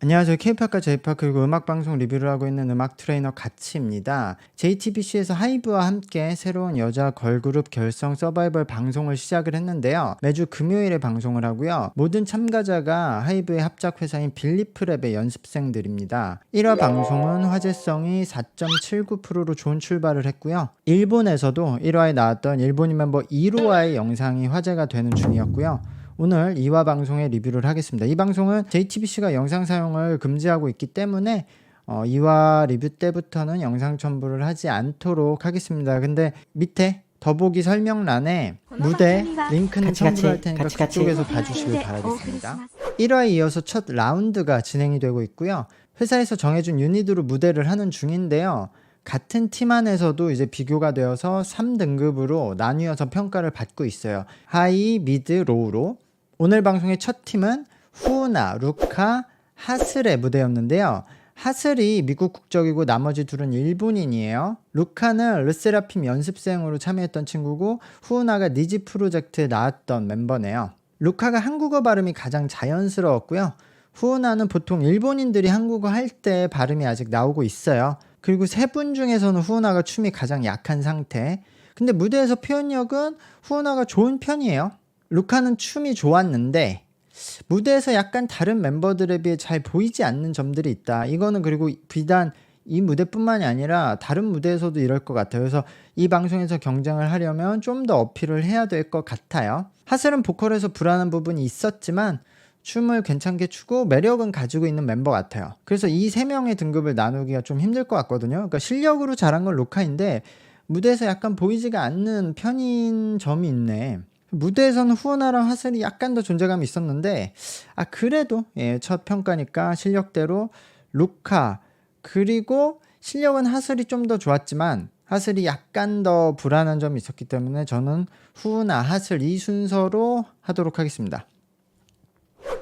안녕하세요. K-팝과 J-팝 그리고 음악방송 리뷰를 하고 있는 음악 트레이너 가치입니다. JTBC에서 하이브와 함께 새로운 여자 걸그룹 결성 서바이벌 방송을 시작을 했는데요. 매주 금요일에 방송을 하고요. 모든 참가자가 하이브의 합작회사인 빌리프랩의 연습생들입니다. 1화 방송은 화제성이 4.79%로 좋은 출발을 했고요. 일본에서도 1화에 나왔던 일본인 멤버 이루와의 영상이 화제가 되는 중이었고요. 오늘 2화 방송에 리뷰를 하겠습니다. 이 방송은 JTBC가 영상 사용을 금지하고 있기 때문에 2화 리뷰 때부터는 영상 첨부를 하지 않도록 하겠습니다. 근데 밑에 더보기 설명란에 무대 링크는 첨부를 할 테니까 그쪽에서 봐주시길 바라겠습니다. 1화에 이어서 첫 라운드가 진행이 되고 있고요. 회사에서 정해준 유닛으로 무대를 하는 중인데요. 같은 팀 안에서도 이제 비교가 되어서 3등급으로 나뉘어서 평가를 받고 있어요. 하이, 미드, 로우로. 오늘 방송의 첫 팀은 후나, 루카, 하슬의 무대였는데요. 하슬이 미국 국적이고 나머지 둘은 일본인이에요. 루카는 르세라핌 연습생으로 참여했던 친구고 후나가 니지 프로젝트에 나왔던 멤버네요. 루카가 한국어 발음이 가장 자연스러웠고요. 후나는 보통 일본인들이 한국어 할 때 발음이 아직 나오고 있어요. 그리고 세 분 중에서는 후은아가 춤이 가장 약한 상태. 근데 무대에서 표현력은 후은아가 좋은 편이에요. 루카는 춤이 좋았는데 무대에서 약간 다른 멤버들에 비해 잘 보이지 않는 점들이 있다. 이거는 그리고 비단 이 무대뿐만이 아니라 다른 무대에서도 이럴 것 같아요. 그래서 이 방송에서 경쟁을 하려면 좀 더 어필을 해야 될 것 같아요. 하슬은 보컬에서 불안한 부분이 있었지만 춤을 괜찮게 추고 매력은 가지고 있는 멤버 같아요. 그래서 이 세 명의 등급을 나누기가 좀 힘들 것 같거든요. 그러니까 실력으로 잘한 건 루카인데 무대에서 약간 보이지가 않는 편인 점이 있네. 무대에서는 후은아랑 하슬이 약간 더 존재감이 있었는데 그래도 첫 평가니까 실력대로 루카, 그리고 실력은 하슬이 좀 더 좋았지만 하슬이 약간 더 불안한 점이 있었기 때문에 저는 후은아, 하슬 이 순서로 하도록 하겠습니다.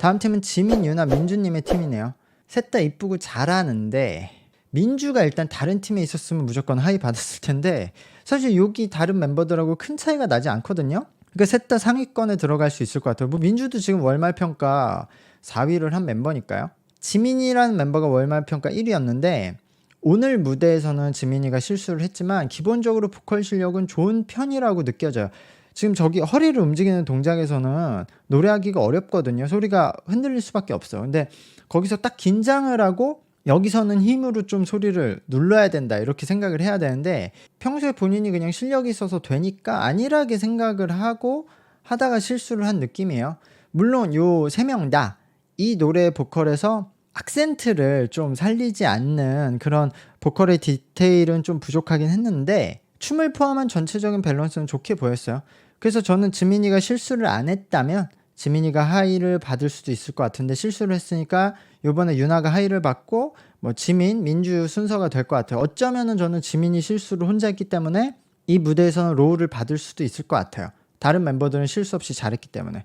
다음 팀은 지민, 유나, 민주님의 팀이네요. 셋 다 이쁘고 잘하는데 민주가 일단 다른 팀에 있었으면 무조건 하이 받았을 텐데 사실 여기 다른 멤버들하고 큰 차이가 나지 않거든요. 그러니까 셋 다 상위권에 들어갈 수 있을 것 같아요. 민주도 지금 월말평가 4위를 한 멤버니까요. 지민이라는 멤버가 월말평가 1위였는데 오늘 무대에서는 지민이가 실수를 했지만 기본적으로 보컬 실력은 좋은 편이라고 느껴져요. 지금 저기 허리를 움직이는 동작에서는 노래하기가 어렵거든요. 소리가 흔들릴 수밖에 없어. 근데 거기서 딱 긴장을 하고 여기서는 힘으로 좀 소리를 눌러야 된다 이렇게 생각을 해야 되는데 평소에 본인이 그냥 실력이 있어서 되니까 안일하게 생각을 하고 하다가 실수를 한 느낌이에요. 물론 요 세 명 다 이 노래 보컬에서 악센트를 좀 살리지 않는 그런 보컬의 디테일은 좀 부족하긴 했는데 춤을 포함한 전체적인 밸런스는 좋게 보였어요. 그래서 저는 지민이가 실수를 안 했다면 지민이가 하이를 받을 수도 있을 것 같은데 실수를 했으니까 이번에 유나가 하이를 받고 지민, 민주 순서가 될 것 같아요. 어쩌면은 저는 지민이 실수를 혼자 했기 때문에 이 무대에서는 로우를 받을 수도 있을 것 같아요. 다른 멤버들은 실수 없이 잘했기 때문에.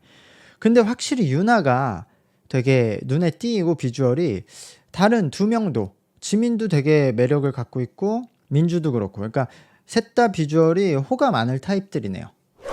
근데 확실히 유나가 되게 눈에 띄고 비주얼이 다른 두 명도 지민도 되게 매력을 갖고 있고 민주도 그렇고 그러니까 셋 다 비주얼이 호감 많을 타입들이네요.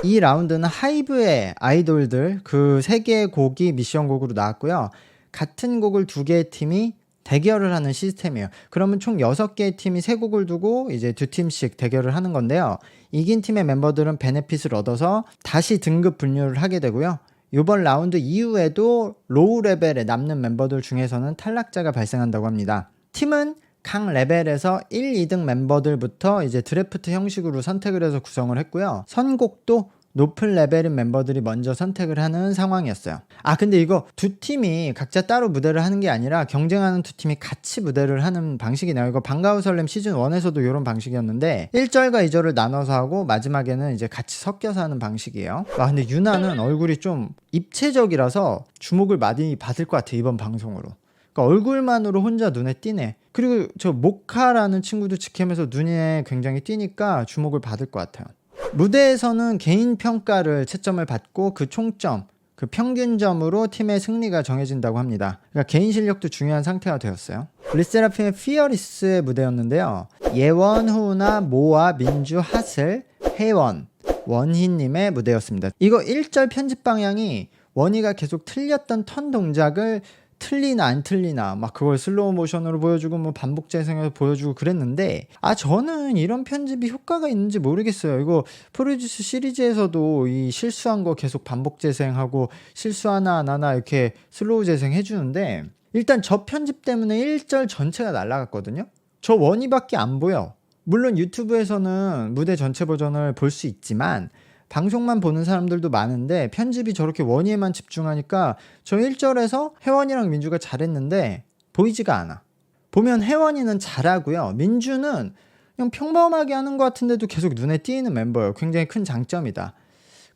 이 라운드는 하이브의 아이돌들 그 3개의 곡이 미션 곡으로 나왔고요. 같은 곡을 2개의 팀이 대결을 하는 시스템이에요. 그러면 총 6개의 팀이 3곡을 두고 이제 2팀씩 대결을 하는 건데요. 이긴 팀의 멤버들은 베네핏을 얻어서 다시 등급 분류를 하게 되고요. 이번 라운드 이후에도 로우 레벨에 남는 멤버들 중에서는 탈락자가 발생한다고 합니다. 팀은 각 레벨에서 1, 2등 멤버들부터 이제 드래프트 형식으로 선택을 해서 구성을 했고요. 선곡도 높은 레벨인 멤버들이 먼저 선택을 하는 상황이었어요. 근데 이거 두 팀이 각자 따로 무대를 하는 게 아니라 경쟁하는 두 팀이 같이 무대를 하는 방식이네요. 이거 방과후 설렘 시즌 1에서도 이런 방식이었는데 1절과 2절을 나눠서 하고 마지막에는 이제 같이 섞여서 하는 방식이에요. 근데 유나는 얼굴이 좀 입체적이라서 주목을 많이 받을 것 같아 이번 방송으로. 그러니까 얼굴만으로 혼자 눈에 띄네. 그리고 저 모카라는 친구도 직캠에서 눈에 굉장히 띄니까 주목을 받을 것 같아요. 무대에서는 개인 평가를 채점을 받고 그 총점, 그 평균점으로 팀의 승리가 정해진다고 합니다. 그러니까 개인 실력도 중요한 상태가 되었어요. 르세라핌의 Fearless의 무대였는데요. 예원, 후나, 모아, 민주, 하슬, 혜원, 원희님의 무대였습니다. 이거 1절 편집 방향이 원희가 계속 틀렸던 턴 동작을 틀리나 안 틀리나 막 그걸 슬로우 모션으로 보여주고 뭐 반복 재생해서 보여주고 그랬는데, 저는 이런 편집이 효과가 있는지 모르겠어요. 이거 프로듀스 시리즈에서도 이 실수한 거 계속 반복 재생하고 실수 하나 안 하나 이렇게 슬로우 재생해 주는데, 일단 저 편집 때문에 1절 전체가 날아갔거든요. 저 원위밖에 안 보여. 물론 유튜브에서는 무대 전체 버전을 볼 수 있지만 방송만 보는 사람들도 많은데, 편집이 저렇게 원위에만 집중하니까 저 1절에서 혜원이랑 민주가 잘했는데 보이지가 않아. 보면 혜원이는 잘하고요, 민주는 그냥 평범하게 하는 것 같은데도 계속 눈에 띄는 멤버예요. 굉장히 큰 장점이다.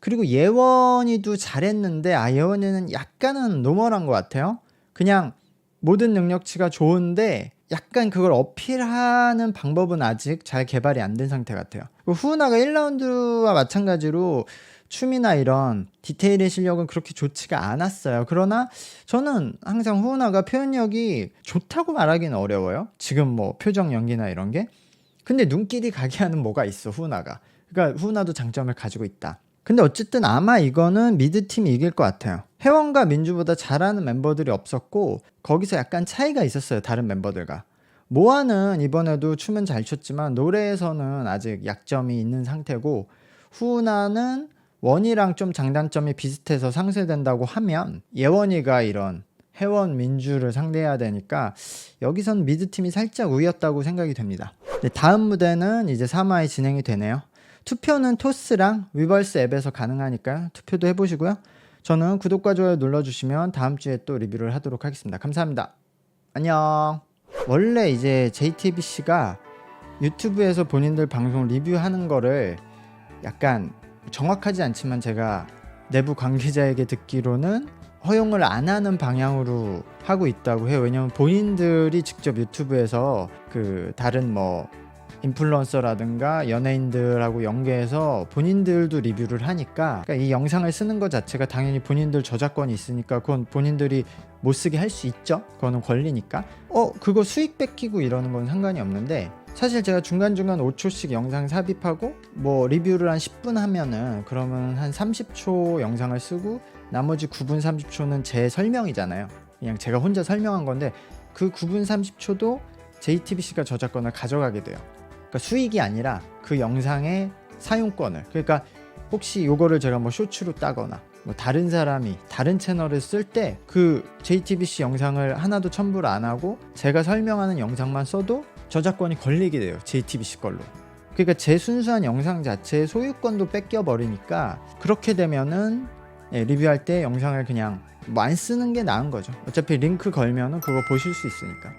그리고 예원이도 잘했는데 예원이는 약간은 노멀한 것 같아요. 그냥 모든 능력치가 좋은데 약간 그걸 어필하는 방법은 아직 잘 개발이 안 된 상태 같아요. 후은아가 1라운드와 마찬가지로 춤이나 이런 디테일의 실력은 그렇게 좋지가 않았어요. 그러나 저는 항상 후은아가 표현력이 좋다고 말하기는 어려워요. 지금 뭐 표정 연기나 이런 게. 근데 눈길이 가게 하는 뭐가 있어, 후은아가. 그러니까 후은아도 장점을 가지고 있다. 근데 어쨌든 아마 이거는 미드팀이 이길 것 같아요. 혜원과 민주보다 잘하는 멤버들이 없었고 거기서 약간 차이가 있었어요, 다른 멤버들과. 모아는 이번에도 춤은 잘 췄지만 노래에서는 아직 약점이 있는 상태고, 후은아는 원이랑 좀 장단점이 비슷해서 상쇄된다고 하면 예원이가 이런 혜원, 민주를 상대해야 되니까 여기선 미드팀이 살짝 우였다고 생각이 됩니다. 다음 무대는 이제 3화에 진행이 되네요. 투표는 토스랑 위벌스 앱에서 가능하니까 투표도 해보시고요. 저는 구독과 좋아요 눌러주시면 다음 주에 또 리뷰를 하도록 하겠습니다. 감사합니다. 안녕. 원래 이제 JTBC가 유튜브에서 본인들 방송 리뷰하는 거를 약간 정확하지 않지만 제가 내부 관계자에게 듣기로는 허용을 안 하는 방향으로 하고 있다고 해요. 왜냐면 본인들이 직접 유튜브에서 그 다른 뭐 인플루언서라든가 연예인들하고 연계해서 본인들도 리뷰를 하니까, 그러니까 이 영상을 쓰는 것 자체가 당연히 본인들 저작권이 있으니까 그건 본인들이 못 쓰게 할 수 있죠. 그거는 권리니까. 그거 수익 뺏기고 이러는 건 상관이 없는데, 사실 제가 중간중간 5초씩 영상 삽입하고 뭐 리뷰를 한 10분 하면은 그러면 한 30초 영상을 쓰고 나머지 9분 30초는 제 설명이잖아요. 그냥 제가 혼자 설명한 건데 그 9분 30초도 JTBC가 저작권을 가져가게 돼요. 그러니까 수익이 아니라 그 영상의 사용권을. 그러니까 혹시 요거를 제가 뭐 쇼츠로 따거나 뭐 다른 사람이 다른 채널을 쓸 때 그 JTBC 영상을 하나도 첨부를 안 하고 제가 설명하는 영상만 써도 저작권이 걸리게 돼요, JTBC 걸로. 그러니까 제 순수한 영상 자체의 소유권도 뺏겨 버리니까, 그렇게 되면은 리뷰할 때 영상을 그냥 뭐 안 쓰는 게 나은 거죠. 어차피 링크 걸면은 그거 보실 수 있으니까.